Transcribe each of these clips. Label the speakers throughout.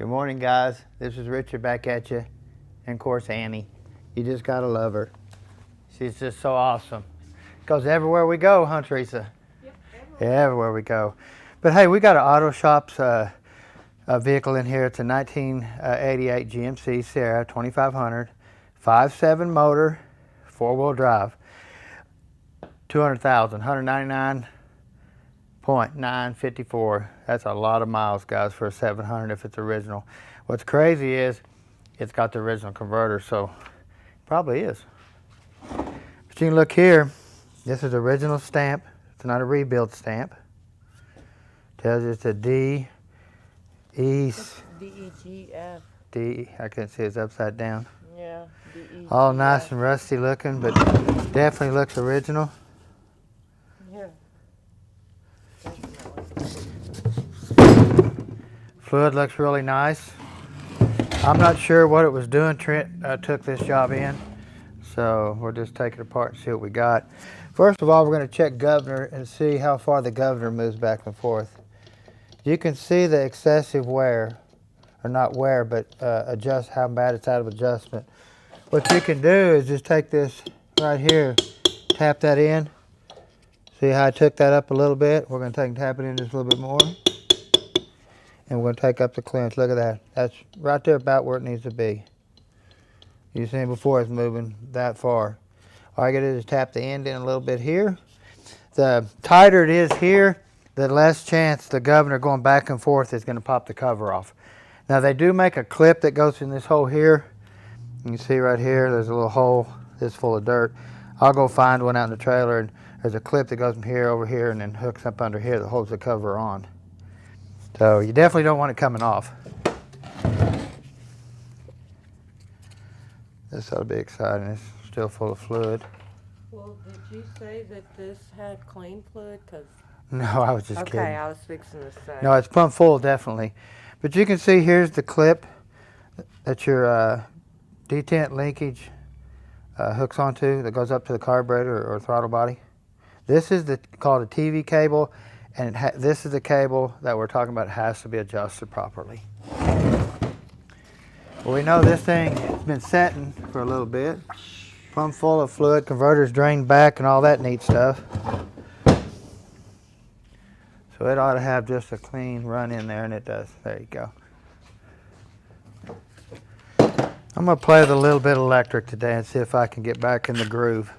Speaker 1: Good morning, guys. This is Richard back at you. And of course, Annie. You just gotta love her. She's just so awesome. Goes everywhere we go, huh, Teresa?
Speaker 2: Yep,
Speaker 1: Everywhere we go. But hey, we got an Auto Shops a vehicle in here. It's a 1988 GMC Sierra 2500, 5.7 motor, 4-wheel drive. 200,000, 199.954. That's a lot of miles, guys, for a 700 if it's original. What's crazy is it's got the original converter, so it probably is. But you can look here. This is original stamp. It's not a rebuild stamp. Tells you it's a D, E,
Speaker 2: D-E-G-F.
Speaker 1: D. I can't see it's upside down.
Speaker 2: Yeah, D-E-G-F.
Speaker 1: All nice and rusty looking, but definitely looks original.
Speaker 2: Yeah.
Speaker 1: Fluid looks really nice. I'm not sure what it was doing. Trent took this job in, so we'll just take it apart and see what we got. First of all, we're going to check governor and see how far the governor moves back and forth. You can see the excessive wear, or not wear, but adjust how bad it's out of adjustment. What you can do is just take this right here, tap that in. See how I took that up a little bit? We're going to take and tap it in just a little bit more. And we're going to take up the clearance. Look at that. That's right there about where it needs to be. You've seen before it's moving that far. All I got to do is tap the end in a little bit here. The tighter it is here, the less chance the governor going back and forth is going to pop the cover off. Now they do make a clip that goes in this hole here. You can see right here, there's a little hole that's full of dirt. I'll go find one out in the trailer, and there's a clip that goes from here over here and then hooks up under here that holds the cover on. So you definitely don't want it coming off. This ought to be exciting. It's still full of fluid.
Speaker 2: Well, did you say that this had clean fluid?
Speaker 1: No, I was just kidding.
Speaker 2: Okay, I was fixing to say.
Speaker 1: No, it's pumped full, definitely. But you can see here's the clip that your detent linkage hooks onto that goes up to the carburetor or throttle body. This is called a TV cable, and this is the cable that we're talking about has to be adjusted properly. Well, we know this thing has been setting for a little bit. Pumped full of fluid, converters drained back, and all that neat stuff. So it ought to have just a clean run in there, and it does. There you go. I'm going to play with a little bit of electric today and see if I can get back in the groove.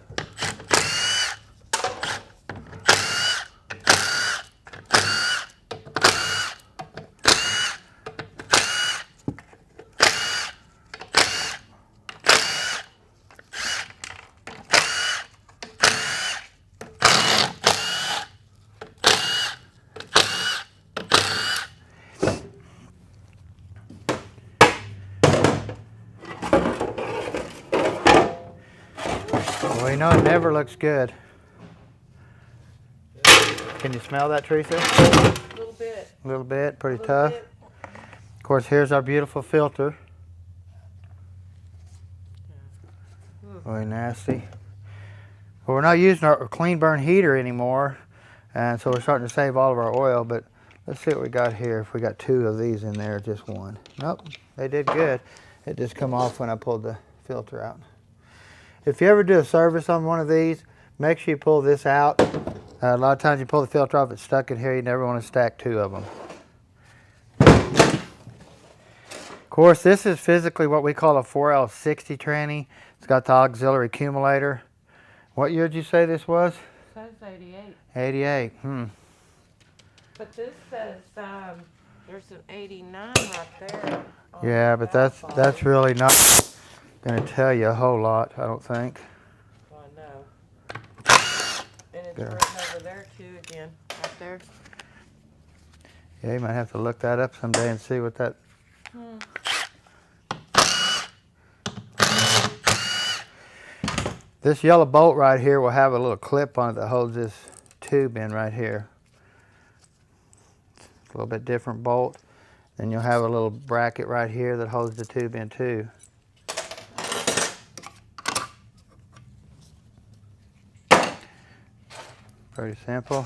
Speaker 1: Well, you know it never looks good. Can you smell that, Teresa?
Speaker 2: A little bit.
Speaker 1: A little bit, pretty tough. Of course, here's our beautiful filter. Really nasty. Well, we're not using our clean burn heater anymore, and so we're starting to save all of our oil, but let's see what we got here. If we got two of these in there, just one. Nope, they did good. It just come off when I pulled the filter out. If you ever do a service on one of these, make sure you pull this out. A lot of times you pull the filter off, it's stuck in here. You never want to stack two of them. Of course, this is physically what we call a 4L60 tranny. It's got the auxiliary accumulator. What year did you say this was?
Speaker 2: It says 88.
Speaker 1: 88.
Speaker 2: But this says there's an 89 right there.
Speaker 1: Yeah, but that's really not going to tell you a whole lot, I don't think.
Speaker 2: Well, I know. And it's written over there too again, right there.
Speaker 1: Yeah, you might have to look that up someday and see what that... This yellow bolt right here will have a little clip on it that holds this tube in right here. It's a little bit different bolt. Then you'll have a little bracket right here that holds the tube in too. Pretty simple.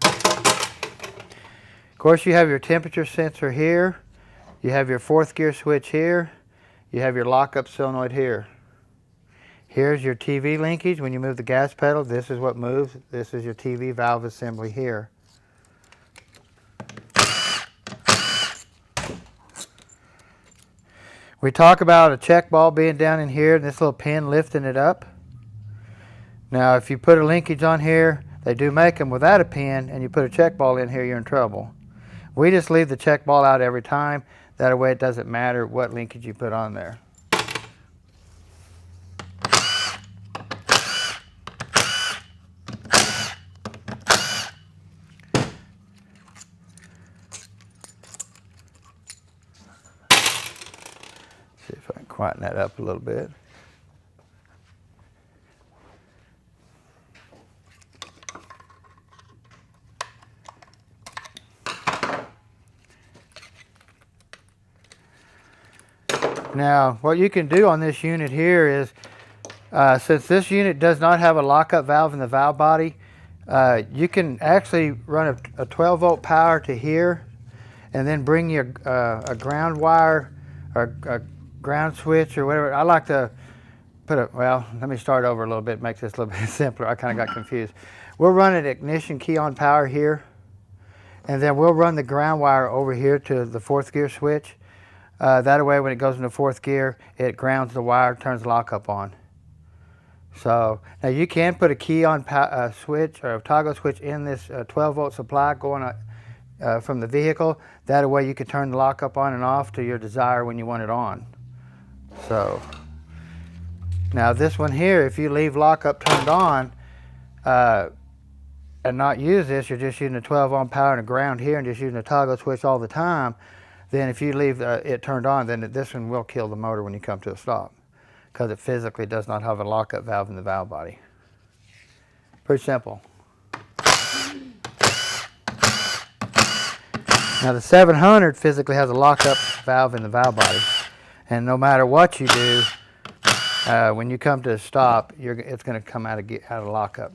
Speaker 1: Of course, you have your temperature sensor here. You have your 4th gear switch here. You have your lockup solenoid here. Here's your TV linkage. When you move the gas pedal, this is what moves. This is your TV valve assembly here. We talk about a check ball being down in here and this little pin lifting it up. Now, if you put a linkage on here, they do make them without a pin, and you put a check ball in here, you're in trouble. We just leave the check ball out every time. That way it doesn't matter what linkage you put on there. See if I can quieten that up a little bit. Now, what you can do on this unit here is, since this unit does not have a lockup valve in the valve body, you can actually run a 12 volt power to here and then bring your a ground wire or a ground switch or whatever. I like to put a, well, let me start over a little bit, make this a little bit simpler. I kind of got confused. We'll run an ignition key on power here, and then we'll run the ground wire over here to the 4th gear switch. That way when it goes into 4th gear, it grounds the wire, turns the lockup on. So now you can put a key on switch or a toggle switch in this 12 volt supply going from the vehicle. That way you can turn the lockup on and off to your desire when you want it on. So now this one here, if you leave lockup turned on and not use this, you're just using a 12 ohm power and a ground here and just using a toggle switch all the time, then if you leave it turned on, then this one will kill the motor when you come to a stop, because it physically does not have a lockup valve in the valve body. Pretty simple. Now the 700 physically has a lockup valve in the valve body, and no matter what you do, when you come to a stop, it's going to come out of lockup.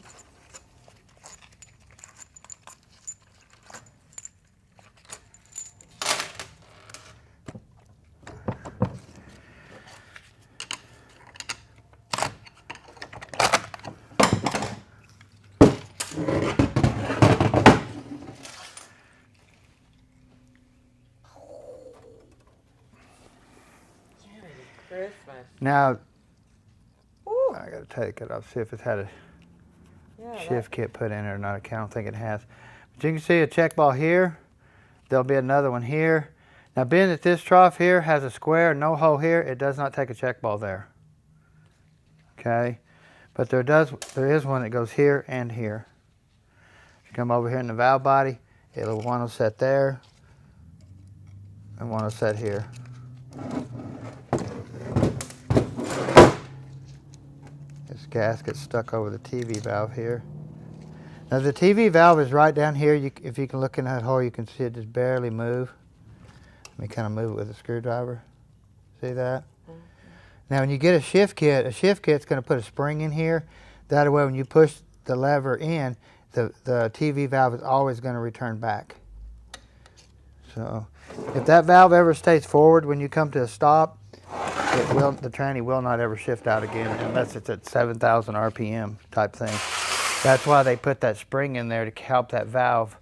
Speaker 2: Christmas.
Speaker 1: Now, I got to take it off, see if it's had a shift kit put in it or not. I don't think it has. But you can see a check ball here. There'll be another one here. Now, being that this trough here has a square, no hole here, it does not take a check ball there. Okay, but there is one that goes here and here. If you come over here in the valve body, one will set there, and one will set here. This gasket's stuck over the TV valve here. Now the TV valve is right down here. If you can look in that hole, you can see it just barely move. Let me kind of move it with a screwdriver. See that? Mm-hmm. Now when you get a shift kit's going to put a spring in here. That way when you push the lever in, the TV valve is always going to return back. So if that valve ever stays forward when you come to a stop, the tranny will not ever shift out again unless it's at 7,000 RPM type thing. That's why they put that spring in there to help that valve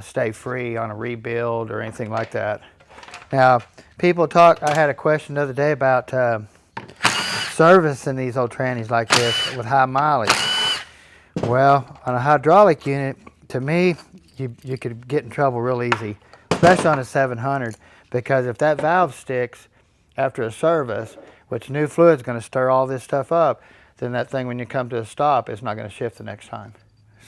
Speaker 1: stay free on a rebuild or anything like that. Now, people talk, I had a question the other day about servicing these old trannies like this with high mileage. Well, on a hydraulic unit, to me, you could get in trouble real easy, especially on a 700, because if that valve sticks after a service, which new fluid's going to stir all this stuff up, then that thing, when you come to a stop, is not going to shift the next time.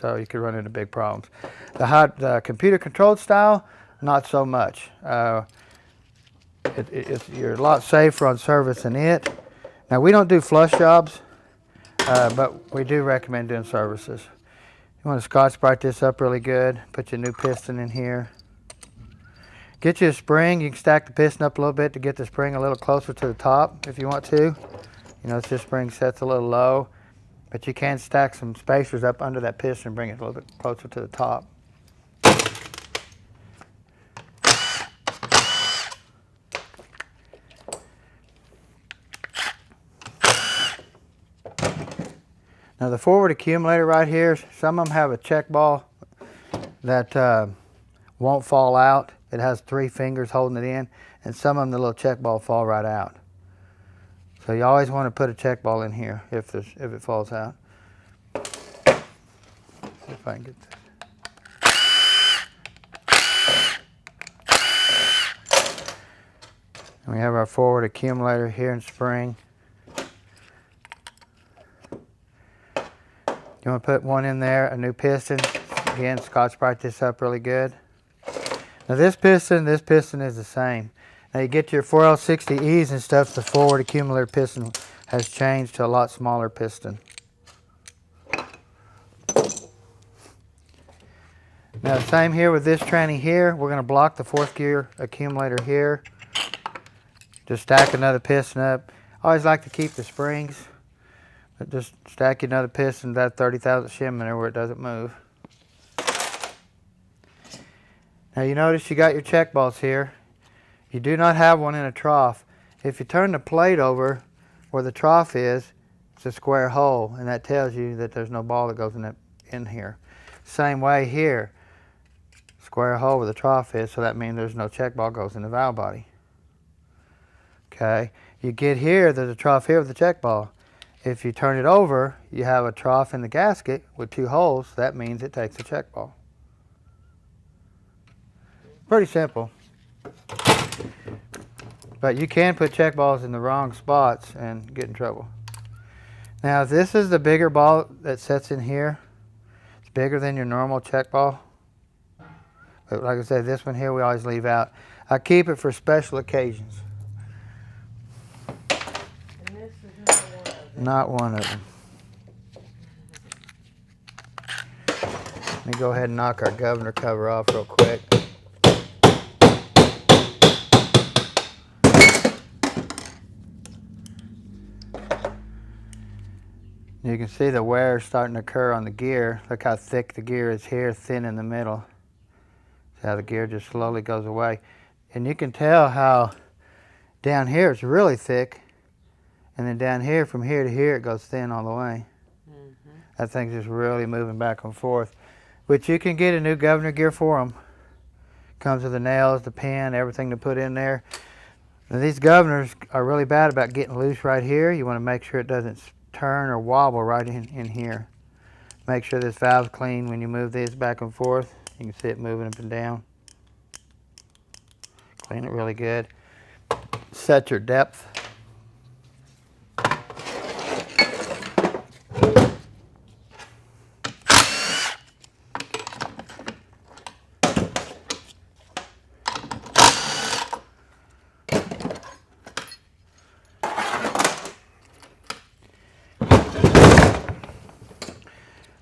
Speaker 1: So you could run into big problems. The computer controlled style, not so much. You're a lot safer on servicing it. Now we don't do flush jobs, but we do recommend doing services. You want to Scotch-Brite this up really good, put your new piston in here. Get you a spring. You can stack the piston up a little bit to get the spring a little closer to the top if you want to. You know, this spring sets a little low, but you can stack some spacers up under that piston and bring it a little bit closer to the top. Now the forward accumulator right here, some of them have a check ball that won't fall out. It has 3 fingers holding it in, and some of them, the little check ball fall right out. So you always want to put a check ball in here if it falls out. See if I can get this. And we have our forward accumulator here in spring. You want to put one in there, a new piston. Again, Scotch-Brite this up really good. Now this piston is the same. Now you get your 4L60Es and stuff, the forward accumulator piston has changed to a lot smaller piston. Now same here with this tranny here. We're going to block the 4th gear accumulator here. Just stack another piston up. I always like to keep the springs, but just stack another piston, that 30,000 shim in there where it doesn't move. Now you notice you got your check balls here. You do not have one in a trough. If you turn the plate over where the trough is, it's a square hole, and that tells you that there's no ball that goes in here. Same way here, square hole where the trough is, so that means there's no check ball goes in the valve body. Okay, you get here, there's a trough here with the check ball. If you turn it over, you have a trough in the gasket with 2 holes. That means it takes a check ball. Pretty simple. But you can put check balls in the wrong spots and get in trouble. Now this is the bigger ball that sits in here. It's bigger than your normal check ball. But like I said, this one here we always leave out. I keep it for special occasions.
Speaker 2: And this is
Speaker 1: not one of them. Let me go ahead and knock our governor cover off real quick. You can see the wear starting to occur on the gear. Look how thick the gear is here, thin in the middle. See how the gear just slowly goes away. And you can tell how down here it's really thick, and then down here, from here to here, it goes thin all the way. That thing's just really moving back and forth. But you can get a new governor gear for them. Comes with the nails, the pin, everything to put in there. Now these governors are really bad about getting loose right here. You want to make sure it doesn't turn or wobble right in here. Make sure this valve's clean when you move these back and forth. You can see it moving up and down. Clean it really good. Set your depth.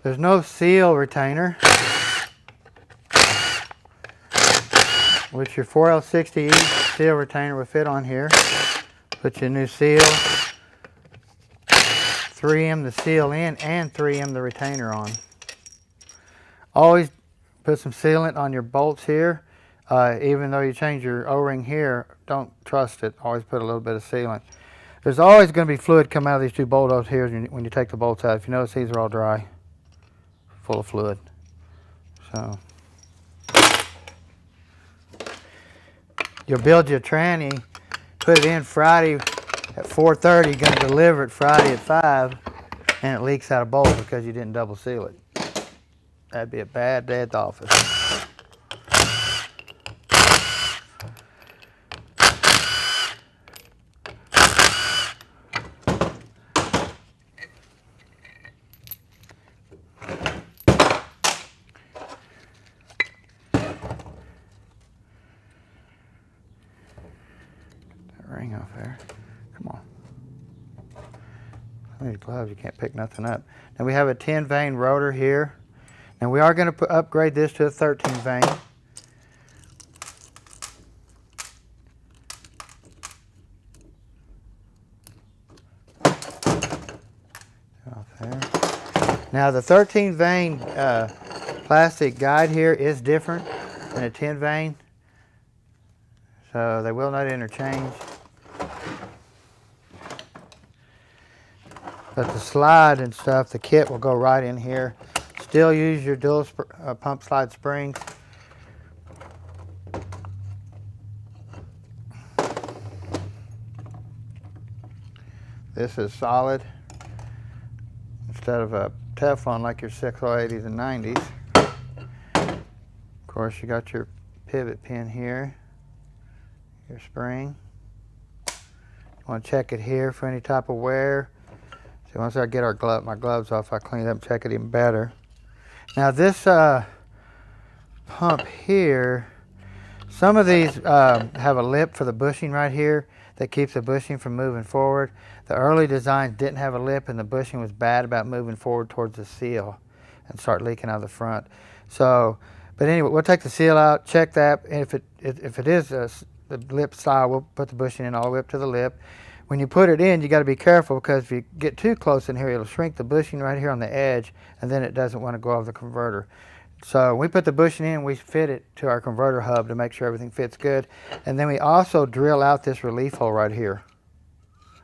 Speaker 1: There's no seal retainer, which your 4L60E seal retainer will fit on here. Put your new seal, 3M the seal in and 3M the retainer on. Always put some sealant on your bolts here. Even though you change your O-ring here, don't trust it. Always put a little bit of sealant. There's always going to be fluid come out of these 2 bolt holes here when you take the bolts out. If you notice, these are all dry, full of fluid. So you'll build your tranny, put it in Friday at 4:30, going to deliver it Friday at 5, and it leaks out a bolt because you didn't double seal it. That'd be a bad day at the office. Ring off there. Come on. Some of these gloves, you can't pick nothing up. Now we have a 10 vein rotor here. Now we are going to upgrade this to a 13 vein. Off there. Now the 13 vein plastic guide here is different than a 10 vein. So they will not interchange. But the slide and stuff, the kit will go right in here. Still use your dual pump slide springs. This is solid instead of a Teflon like your 680s and 90s. Of course, you got your pivot pin here, your spring. You want to check it here for any type of wear. So once I get my gloves off, I clean it up and check it even better. Now this pump here, some of these have a lip for the bushing right here that keeps the bushing from moving forward. The early designs didn't have a lip, and the bushing was bad about moving forward towards the seal and start leaking out of the front. So, but anyway, we'll take the seal out, check that. And if it is the lip style, we'll put the bushing in all the way up to the lip. When you put it in, you got to be careful, because if you get too close in here, it'll shrink the bushing right here on the edge, and then it doesn't want to go off the converter. So we put the bushing in, we fit it to our converter hub to make sure everything fits good. And then we also drill out this relief hole right here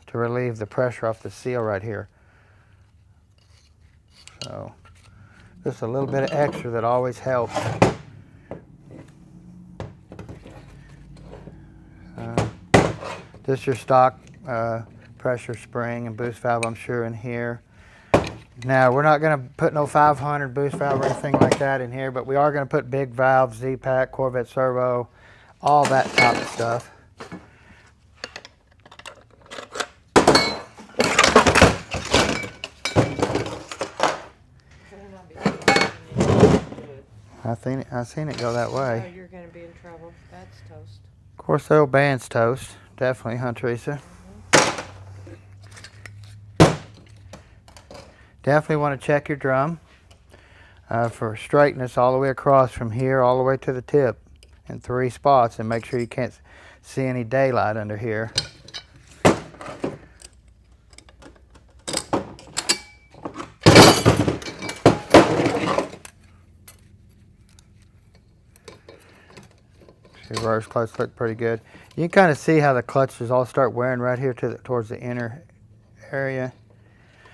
Speaker 1: to relieve the pressure off the seal right here. So just a little bit of extra that always helps. Just your stock pressure spring and boost valve, I'm sure, in here. Now, we're not going to put no 500 boost valve or anything like that in here, but we are going to put big valves, Z-Pack, Corvette servo, all that type of stuff. I seen it go that way.
Speaker 2: Oh, you're going to be in trouble. That's toast.
Speaker 1: Of course, the old band's toast. Definitely, huh, Teresa? Definitely want to check your drum for straightness all the way across from here all the way to the tip in 3 spots, and make sure you can't see any daylight under here. Reverse clutch look pretty good. You can kind of see how the clutches all start wearing right here towards the inner area.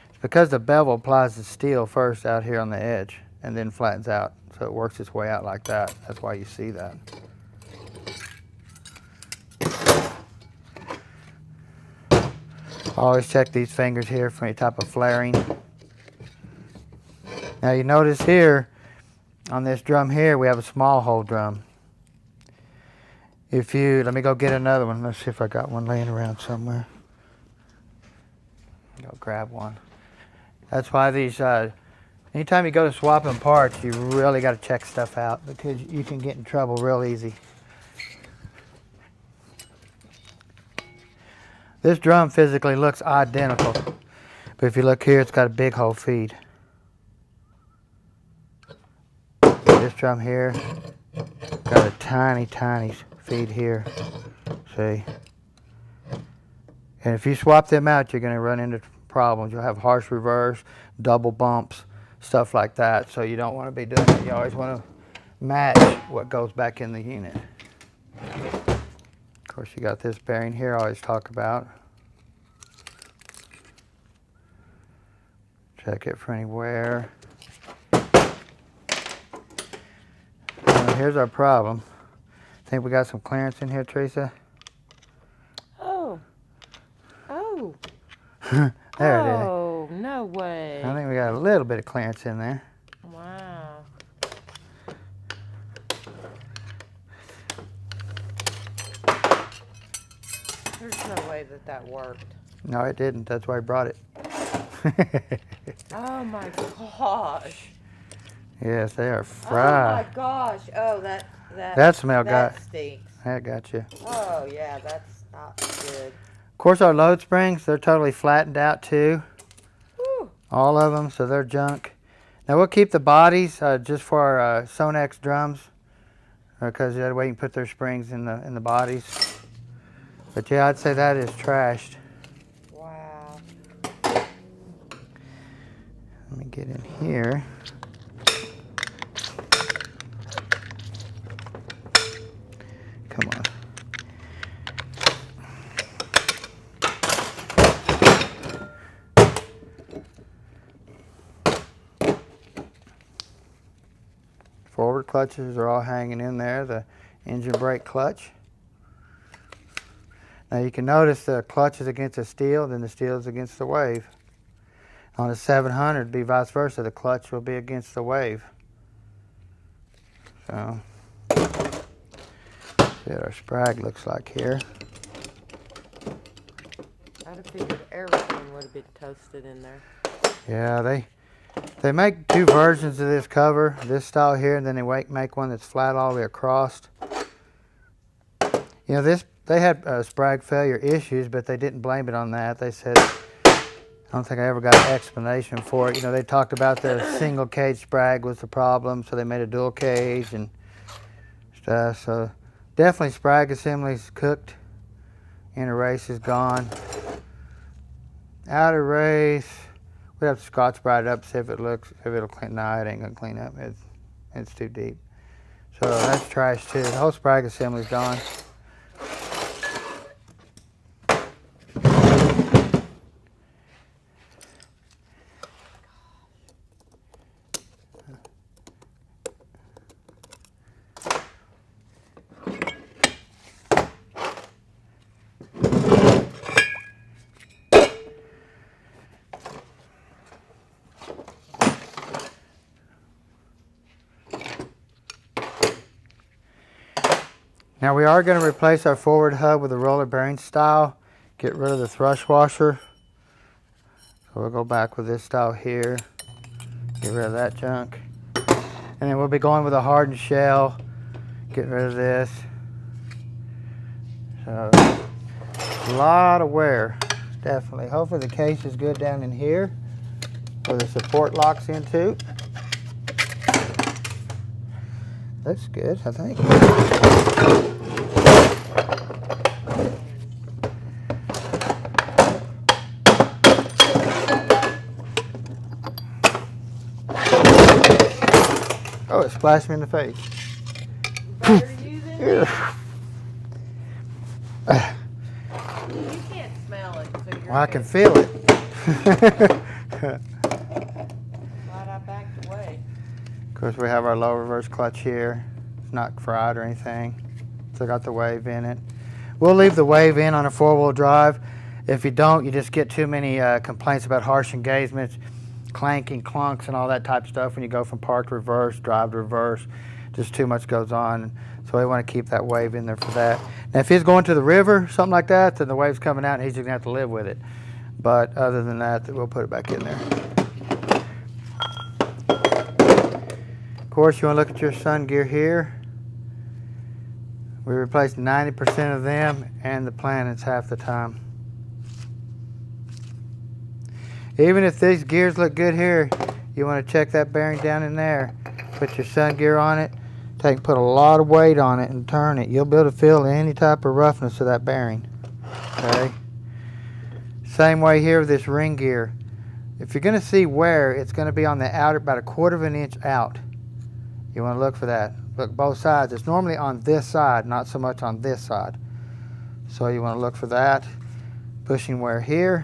Speaker 1: It's because the bevel applies the steel first out here on the edge and then flattens out. So it works its way out like that. That's why you see that. Always check these fingers here for any type of flaring. Now you notice here on this drum here we have a small hole drum. Let me go get another one. Let's see if I got one laying around somewhere. Go grab one. That's why these, anytime you go to swapping parts, you really got to check stuff out, because you can get in trouble real easy. This drum physically looks identical, but if you look here, it's got a big hole feed. This drum here got a tiny, tiny feed here, see? And if you swap them out, you're going to run into problems. You'll have harsh reverse, double bumps, stuff like that. So you don't want to be doing it. You always want to match what goes back in the unit. Of course, you got this bearing here I always talk about. Check it for any wear. Here's our problem. Think we got some clearance in here, Teresa?
Speaker 2: Oh. Oh.
Speaker 1: There it is.
Speaker 2: Oh, no way.
Speaker 1: I think we got a little bit of clearance in there.
Speaker 2: Wow. There's no way that worked.
Speaker 1: No, it didn't. That's why I brought it.
Speaker 2: Oh my gosh.
Speaker 1: Yes, they are fried.
Speaker 2: Oh my gosh. Oh,
Speaker 1: that smell
Speaker 2: that stinks.
Speaker 1: That got you.
Speaker 2: Oh yeah, that's not good.
Speaker 1: Of course, our load springs, they're totally flattened out too.
Speaker 2: Whew.
Speaker 1: All of them, so they're junk. Now we'll keep the bodies just for our Sonex drums, because that way you can put their springs in the bodies. But yeah, I'd say that is trashed.
Speaker 2: Wow.
Speaker 1: Let me get in here. Come on. Forward clutches are all hanging in there, the engine brake clutch. Now you can notice the clutch is against the steel, then the steel is against the wave. On a 700, it'd be vice versa. The clutch will be against the wave. So, see what our sprag looks like here.
Speaker 2: I'd have figured everything would have been toasted in there.
Speaker 1: Yeah, they make two versions of this cover, this style here, and then they make one that's flat all the way across. You know, they had sprag failure issues, but they didn't blame it on that. They said, I don't think I ever got an explanation for it. You know, they talked about the single cage sprag was the problem, so they made a dual cage and stuff. So definitely sprag assembly's cooked. Inner race is gone. Outer race, we have to Scotch Brite it up, see if it'll clean. No, it ain't gonna clean up. It's too deep. So that's trash too. The whole sprag assembly's gone. Now we are going to replace our forward hub with a roller bearing style. Get rid of the thrush washer. So we'll go back with this style here. Get rid of that junk. And then we'll be going with a hardened shell. Get rid of this. So a lot of wear, definitely. Hopefully the case is good down in here where the support locks into. Looks good, I think. Oh, it splashed me in the face.
Speaker 2: You can't smell it, so you're
Speaker 1: Well, I can feel it.
Speaker 2: glad I backed away.
Speaker 1: Of course, we have our low reverse clutch here. It's not fried or anything. Still got the wave in it. We'll leave the wave in on a four-wheel drive. If you don't, you just get too many complaints about harsh engagements, clanking, clunks, and all that type of stuff when you go from park to reverse, drive to reverse. Just too much goes on. So we want to keep that wave in there for that. Now, if he's going to the river, something like that, then the wave's coming out and he's just going to have to live with it. But other than that, we'll put it back in there. Of course, you want to look at your sun gear here. We replaced 90% of them and the planets half the time. Even if these gears look good here, you want to check that bearing down in there. Put your sun gear on it. Put a lot of weight on it and turn it. You'll be able to feel any type of roughness of that bearing. Okay. Same way here with this ring gear. If you're going to see wear, it's going to be on the outer, about 1/4 of an inch out. You want to look for that. Look both sides. It's normally on this side, not so much on this side. So you want to look for that. Bushing wear here.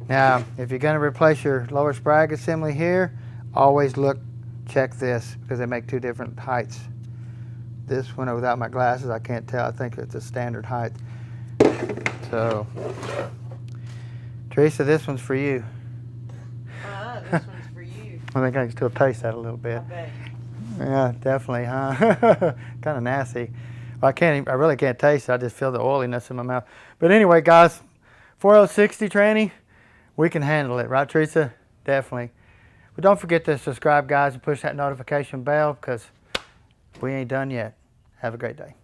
Speaker 1: Now, if you're going to replace your lower sprag assembly here, always check this, because they make two different heights. This one, without my glasses, I can't tell. I think it's a standard height. So, Teresa, this one's for you.
Speaker 2: This one's for you.
Speaker 1: I think I can still taste that a little bit.
Speaker 2: I bet.
Speaker 1: Yeah, definitely, huh? Kind of nasty. Well, I really can't taste it. I just feel the oiliness in my mouth. But anyway, guys, 4060 tranny, we can handle it, right, Teresa? Definitely. But don't forget to subscribe, guys, and push that notification bell, because we ain't done yet. Have a great day.